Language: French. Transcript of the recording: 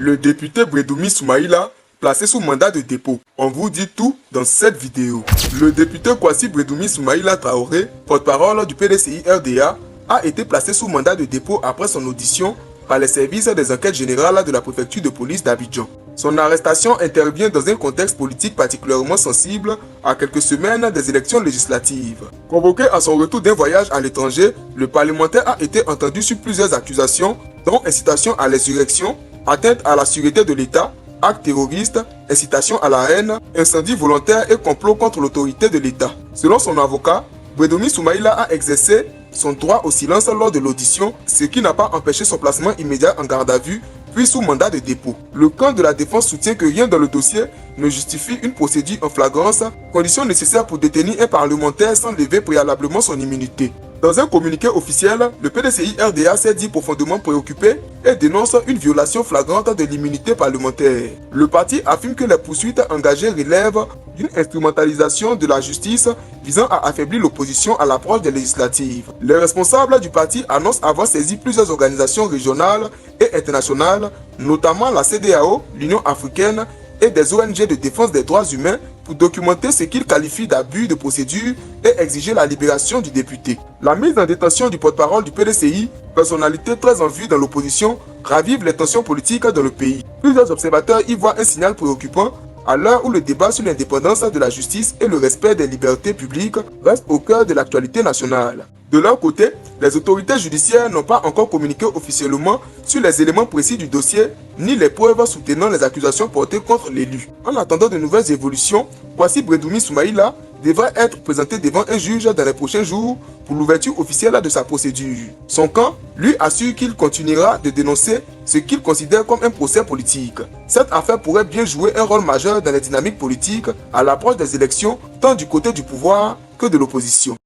Le député Bredoumi Soumaïla, placé sous mandat de dépôt. On vous dit tout dans cette vidéo. Le député Kwasi Bredoumi Soumaïla Traoré, porte-parole du PDCI-RDA, a été placé sous mandat de dépôt après son audition par les services des enquêtes générales de la préfecture de police d'Abidjan. Son arrestation intervient dans un contexte politique particulièrement sensible à quelques semaines des élections législatives. Convoqué à son retour d'un voyage à l'étranger, le parlementaire a été entendu sur plusieurs accusations, dont incitation à l'insurrection, atteinte à la sûreté de l'État, actes terroristes, incitation à la haine, incendie volontaire et complot contre l'autorité de l'État. Selon son avocat, Bredoumi Soumaïla a exercé son droit au silence lors de l'audition, ce qui n'a pas empêché son placement immédiat en garde à vue, puis sous mandat de dépôt. Le camp de la défense soutient que rien dans le dossier ne justifie une procédure en flagrance, condition nécessaire pour détenir un parlementaire sans lever préalablement son immunité. Dans un communiqué officiel, le PDCI-RDA s'est dit profondément préoccupé et dénonce une violation flagrante de l'immunité parlementaire. Le parti affirme que les poursuites engagées relèvent d'une instrumentalisation de la justice visant à affaiblir l'opposition à l'approche des législatives. Les responsables du parti annoncent avoir saisi plusieurs organisations régionales et internationales, notamment la CEDEAO, l'Union africaine et des ONG de défense des droits humains pour documenter ce qu'ils qualifient d'abus de procédure et exiger la libération du député. La mise en détention du porte-parole du PDCI, personnalité très en vue dans l'opposition, ravive les tensions politiques dans le pays. Plusieurs observateurs y voient un signal préoccupant à l'heure où le débat sur l'indépendance de la justice et le respect des libertés publiques reste au cœur de l'actualité nationale. De leur côté, les autorités judiciaires n'ont pas encore communiqué officiellement sur les éléments précis du dossier ni les preuves soutenant les accusations portées contre l'élu. En attendant de nouvelles évolutions, Kwasi Bredoumi Soumaïla devrait être présenté devant un juge dans les prochains jours pour l'ouverture officielle de sa procédure. Son camp lui assure qu'il continuera de dénoncer ce qu'il considère comme un procès politique. Cette affaire pourrait bien jouer un rôle majeur dans les dynamiques politiques à l'approche des élections, tant du côté du pouvoir que de l'opposition.